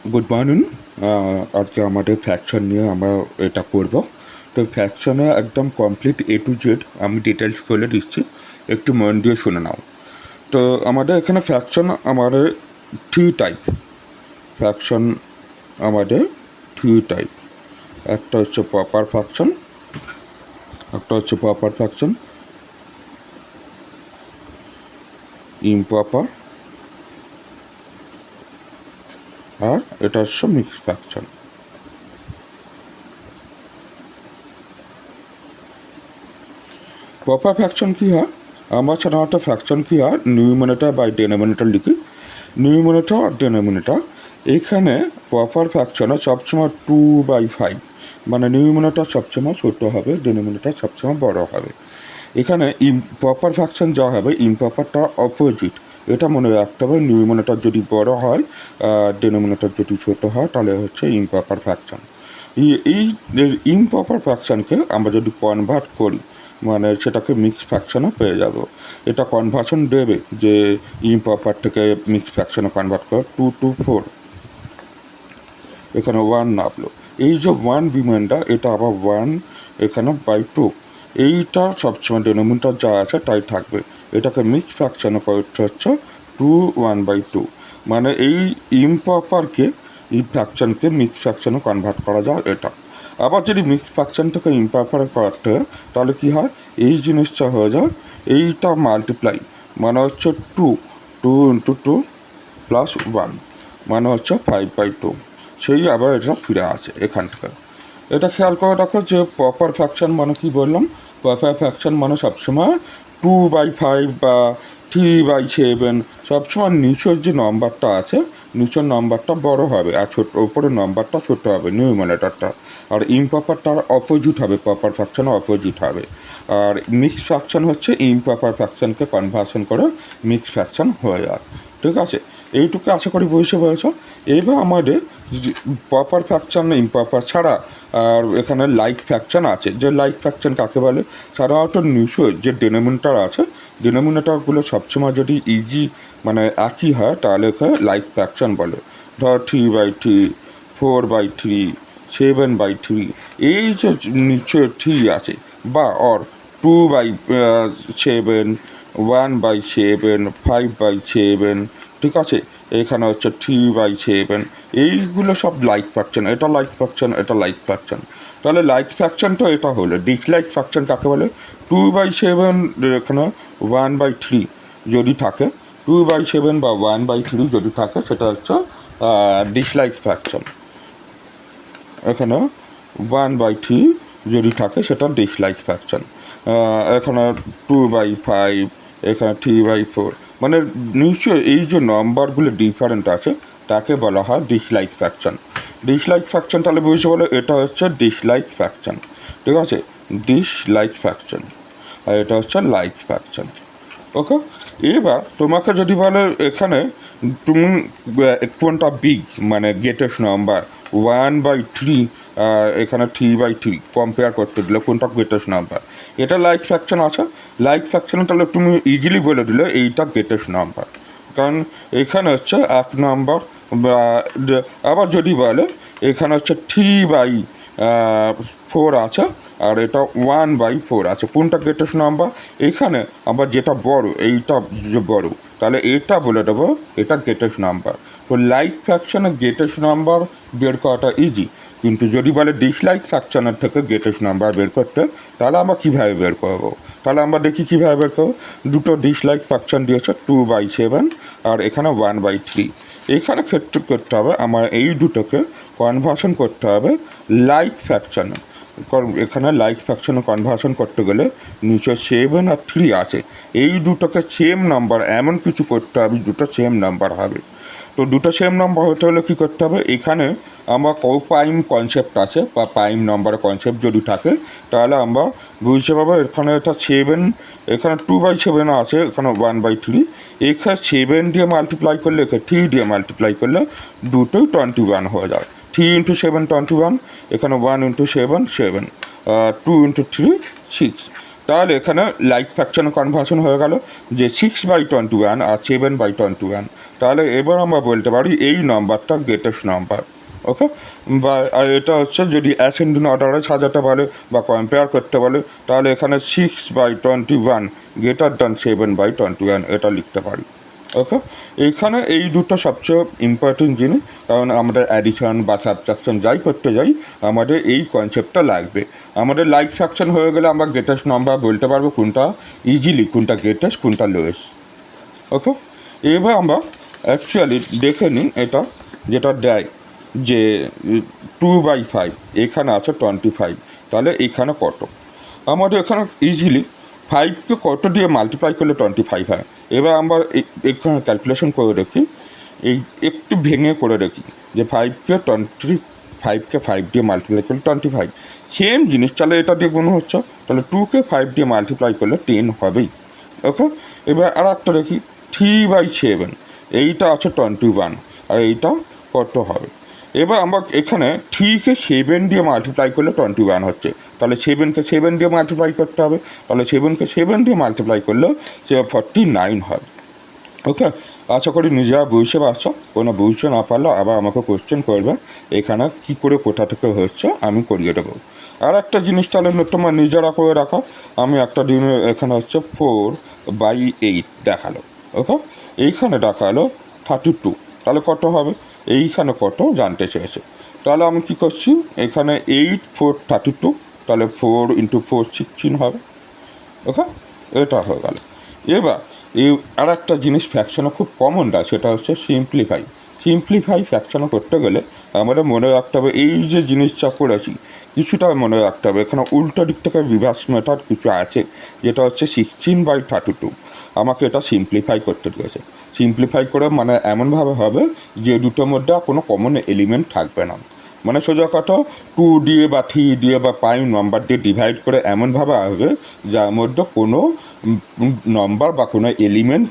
Good morning. আজকে আমাদের fraction নিয়ে আমরা এটা করব। তো ফ্র্যাকশনে একদম কমপ্লিট এ টু জেড আমি ডিটেলস বলে দিচ্ছি, একটু মন দিয়ে শুনে নাও। তো আমাদের এখানে ফ্র্যাকশন আমাদের থ্রি টাইপ। ফ্র্যাকশন আমাদের থ্রি টাইপ। একটা হচ্ছে প্রপার ফ্র্যাকশন, ইমপ্রপার, আর এটা হচ্ছে মিক্স ফ্র্যাকশন। প্রপার ফ্র্যাকশন কী হয়, আমরা সাধারণত ফ্র্যাকশন কী হয় নিউমিনেটর বাই ডেনোমিনেটর লিখি। নিউমিনেটর আর ডেনোমিনেটর এখানে প্রপার ফ্র্যাকশনে সবসময় 2/5, মানে নিউমিনেটর সবসময় ছোটো হবে, ডেনোমিনেটর সবসময় বড় হবে। এখানে প্রপার ফ্র্যাকশন যা হবে ইমপ্রপারটা অপোজিট, এটা মনে রাখতে হবে। নিউমিনেটর যদি বড় হয়, ডেনোমিনেটর যদি ছোটো হয়, তাহলে হচ্ছে ইমপ্রপার ফ্র্যাকশন। এই ইমপ্রপার ফ্র্যাকশনকে আমরা যদি কনভার্ট করি, মানে সেটাকে মিক্স ফ্র্যাকশনে পেয়ে যাব। এটা কনভার্সন দেবে যে ইমপ্রপার থেকে মিক্স ফ্র্যাকশনে কনভার্ট করে 2 to 4, এখানে 1 নামলো। এই যে 1 রিমাইন্ডার, এটা আবার 1 এখানে বাই 2, এইটা সবসময় ডেনোমিনেটর যা আছে তাই থাকবে। এটাকে মিক্স ফ্র্যাকশনে করতে হচ্ছে 2/1/2, মানে এই ইমপ্রপারকে এই ফ্র্যাকশনকে মিক্স ফ্র্যাকশনে কনভার্ট করা যায় এটা। আবার যদি মিক্স ফ্র্যাকশন থেকে ইমপ্রপারে করতে হয়, তাহলে কী হয়, এই জিনিসটা হয়ে যায় এইটা মাল্টিপ্লাই, মানে হচ্ছে 2 + 1, মানে হচ্ছে 5/2। সেই আবার এটা ফিরে আসে এখান থেকে। এটা খেয়াল করে রাখো যে প্রপার ফ্র্যাকশন মানে কি বললাম, প্রপার ফ্র্যাকশন মানে সবসময় 2/5 বা 3/7, সবসময় নিচের যে নম্বরটা আছে, নিচের নম্বরটা বড় হবে আর ওপরের নম্বরটা ছোটো হবে, নিউমিনেটরটা। আর ইমপ্রপারটার অপোজিট হবে, প্রপার ফ্র্যাকশনের অপোজিট হবে। আর মিক্স ফ্র্যাকশন হচ্ছে ইমপ্রপার ফ্র্যাকশনকে কনভার্সন করে মিক্স ফ্র্যাকশন হয়ে যায়। ঠিক আছে, এইটুকু আশা করি বুঝতে পেরেছ। এবার আমাদের প্রপার ফ্র্যাকশন ইমপ্রপার ছাড়া আর এখানে লাইক ফ্র্যাকশন আছে। যে লাইক ফ্র্যাকশন কাকে বলে, সাধারণত নিচে যে ডেনোমিনেটর আছে, ডেনোমিনেটরগুলো সবসময় যদি ইজি মানে একই হয়, তাহলে ওকে লাইক ফ্র্যাকশন বলে। ধর 3/3, 4/3, 7/3, এই যে নিচে 3 আছে, বা অর 2/7, 1/7, 5/7, ঠিক আছে, এখানে হচ্ছে 3/7, এইগুলো সব লাইক ফ্র্যাকশন। এটা লাইক ফ্র্যাকশন, এটা লাইক ফ্র্যাকশন। তাহলে লাইক ফ্র্যাকশনটা এটা হলো। ডিসলাইক ফ্র্যাকশন কাকে বলে, 2/7 এখানে 1/3 যদি থাকে, 2/7 বা 1/3 যদি থাকে, সেটা হচ্ছে ডিসলাইক ফ্র্যাকশন। এখানে 1/3 যদি থাকে, সেটা ডিসলাইক ফ্র্যাকশন। এখানে 2/5, এখানে 3/4, মানে নিশ্চয়ই এই যে নম্বরগুলো ডিফারেন্ট আছে, তাকে বলা হয় ডিসলাইক ফ্র্যাকশন। ডিসলাইক ফ্র্যাকশন তাহলে বুঝতে বলো, এটা হচ্ছে ডিসলাইক ফ্র্যাকশন। ঠিক আছে, ডিসলাইক ফ্র্যাকশন, আর এটা হচ্ছে লাইক ফ্র্যাকশন। ওকে, এবার তোমাকে যদি বলে এখানে তুমি কোনটা বিগ, মানে গ্রেটেস্ট নাম্বার 1/3, এখানে 3/3 কম্পেয়ার করতে দিলে কোনটা গ্রেটেস্ট নাম্বার, এটা লাইক ফ্র্যাকশন আছে। লাইক ফ্র্যাকশনে তাহলে তুমি ইজিলি বলে দিলে এইটা গ্রেটেস্ট নাম্বার, কারণ এখানে হচ্ছে 1 নাম্বার। আবার যদি বলে এখানে হচ্ছে 3/4 আছে, আর এটা 1/4 আছে, কোনটা গ্রেটেস্ট নাম্বার, এখানে আবার যেটা বড়, এইটা যে বড়, তাহলে এটা বলে দেবো এটা গ্রেটেস্ট নাম্বার। তো লাইক ফ্র্যাকশনের গ্রেটেস্ট নাম্বার বের করাটা ইজি, কিন্তু যদি বলে ডিসলাইক ফ্র্যাকশনের থেকে গ্রেটেস্ট নাম্বার বের করতে, তাহলে আমরা কীভাবে বের করবো, তাহলে আমরা দেখি কীভাবে বের করবো। দুটো ডিসলাইক ফ্র্যাকশন দিয়েছে 2/7 আর এখানে 1/3। এখানে ক্ষেত্রে করতে হবে আমার এই দুটোকে কনভার্সন করতে হবে লাইক ফ্র্যাকশনে। এখানে লাইক ফ্র্যাকশনে কনভার্সন করতে গেলে নিচে 7 আর 3 আছে, এই দুটোকে সেম নাম্বার এমন কিছু করতে হবে দুটো সেম নাম্বার হবে। তো দুটো সেম নাম্বার হতে হলে কী করতে হবে, এখানে আমরা প্রাইম কনসেপ্ট আছে বা প্রাইম নাম্বারের কনসেপ্ট যদি থাকে, তাহলে আমরা বুঝতে পারবো এখানে এটা 7, এখানে 2/7 আছে, এখানে 1/3, এখানে 7 দিয়ে মাল্টিপ্লাই করলে, এখানে 3 দিয়ে মাল্টিপ্লাই করলে দুটোই 21 হয়ে যায়। 3 × 7 21, এখানে 1 × 7 7, 2 × 3 6। তাহলে এখানে লাইক ফ্র্যাকশন কনভার্সন হয়ে গেল যে 6/21 আর 7/21। তাহলে এবার আমরা বলতে পারি এই নাম্বারটা গ্রেটেস্ট নাম্বার। ওকে, বা এটা হচ্ছে যদি অ্যাসেন্ডিং অর্ডারে সাজাতে বলে বা কম্পেয়ার করতে বলে, তাহলে এখানে 6/21 গ্রেটার দ্যান 7/21 এটা লিখতে পারি। ওকে, এইখানে এই দুটো সবচেয়ে ইম্পর্টেন্ট জিনিস, কারণ আমরা অ্যাডিশন বা সাবট্রাকশন যাই করতে যাই আমাদের এই কনসেপ্টটা লাগবে। আমাদের লাইক ফ্র্যাকশন হয়ে গেলে আমরা গ্রেটেস্ট নাম্বার বলতে পারবো কোনটা ইজিলি, কোনটা গ্রেটেস্ট কোনটা লোয়েস্ট। ওকে, এবার আমরা অ্যাকচুয়ালি দেখে নিন এটা যেটা দেয় যে 2/5 এখানে আছে 25, তাহলে এখানে কত? আমাদের এখানে ইজিলি 5কে কত দিয়ে মাল্টিপ্লাই করলে 25 হয়। এবার আমরা এখানে ক্যালকুলেশন করে দেখি, এই একটু ভেঙে করে দেখি যে 5কে 5 দিয়ে মাল্টিপ্লাই করলে 25, সেম জিনিস। তাহলে এটা দিয়ে গুণ হচ্ছে, তাহলে 2কে 5 দিয়ে মাল্টিপ্লাই করলে 10 হবেই। ওকে, এবার আর একটা দেখি 3/7, এইটা আছে 21, আর এইটা কত হবে? এবার আমরা এখানে 3কে 7 দিয়ে মাল্টিপ্লাই করলে 21 হচ্ছে, তাহলে 7কে 7 দিয়ে মাল্টিপ্লাই করতে হবে, তাহলে 7কে 7 দিয়ে মাল্টিপ্লাই করলে সে 49 হবে। ওকে, আশা করি নিজেরা বুঝতে পারছো। কোনো বুঝতে না পারলে আবার আমাকে কোশ্চেন করবে, এখানে কী করে কোথা থেকে হচ্ছে আমি করিয়ে দেবো। আর একটা জিনিস তাহলে তোমার নিজেরা করে রাখো। আমি একটা দিন এখানে হচ্ছে 4/8 দেখালো। ওকে, এইখানে দেখালো 32, তাহলে কত হবে? এইখানে কত জানতে চেয়েছে, তাহলে আমি কী করছি, এখানে 8 4 32, তাহলে 4 × 4 16 হবে। ওকে, এটা হয়ে গেল। এবার এই আর একটা জিনিস ফ্র্যাকশনে খুব কমনটা, সেটা হচ্ছে সিম্পলিফাই ফ্র্যাকশনে করতে গেলে আমাদের মনে রাখতে হবে এই যে জিনিসটা করেছি কিছুটা মনে রাখতে হবে। এখানে উল্টো দিক থেকে রিভার্স মেথড কিছু আছে, যেটা হচ্ছে 16/32। আমাকে এটা সিম্পলিফাই করতে দিয়েছে। সিম্পলিফাই করে মানে এমনভাবে হবে যে দুটোর মধ্যে কোনো কমন এলিমেন্ট থাকবে না। মানে সোজা কথা 2 দিয়ে বা 3 দিয়ে বা 5 নম্বর দিয়ে ডিভাইড করে এমনভাবে আসবে যার মধ্যে কোনো নম্বর বা কোনো এলিমেন্ট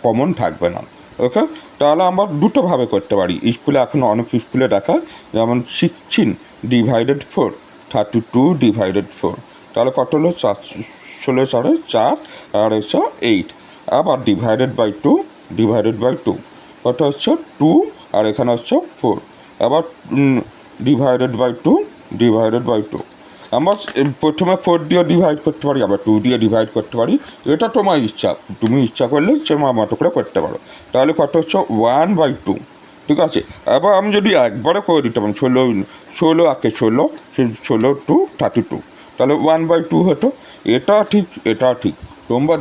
কমন থাকবে না। ওকে, তাহলে আমরা দুটোভাবে করতে পারি। স্কুলে এখন অনেক স্কুলে দেখা, যেমন 16/4 32/4, তাহলে কত হলো 16/4 আর হচ্ছে 8, আবার ডিভাইডেড বাই 2 কত হচ্ছে 2, আর এখানে হচ্ছে 4, আবার ডিভাইডেড বাই 2। আমরা প্রথমে 4 দিয়ে ডিভাইড করতে পারি, আবার 2 দিয়ে ডিভাইড করতে পারি, এটা তোমার ইচ্ছা, তুমি ইচ্ছা করলে তোমার মতো করে করতে পারো। তাহলে কত হচ্ছে 1/2, ঠিক আছে। আবার আমি যদি একবারে করে দিতে পারি 16 আঁকে 16 টু 32, তাহলে 1/2 হতো। এটা ঠিক। তোমরা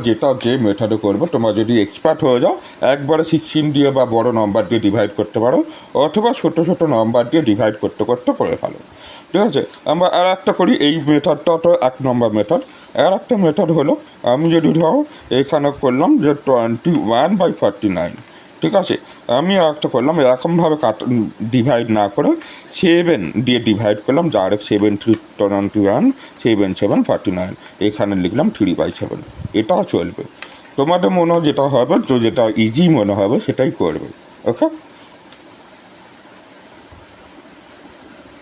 যে মেথডে করবে, তোমরা যদি এক্সপার্ট হয়ে যাও একবারে 16 দিয়ে বা বড় নম্বর দিয়ে ডিভাইড করতে পারো, অথবা ছোটো নম্বর দিয়ে ডিভাইড করতে করে ফেলো, ঠিক আছে। আমরা আর একটা করি, এই মেথডটা তো 1 নম্বর মেথড। আর একটা মেথড হলো, আমি যদি ধরো এখানে করলাম যে 21/49, ঠিক আছে। আমি আর একটা করলাম এরকমভাবে ডিভাইড না করে 7 দিয়ে ডিভাইড করলাম, যার 7 3 21 7 7 49, এখানে লিখলাম 3/7। এটাও চলবে, তোমাদের মনে যেটা হবে, তো যেটা ইজি মনে হবে সেটাই করবে। ওকে।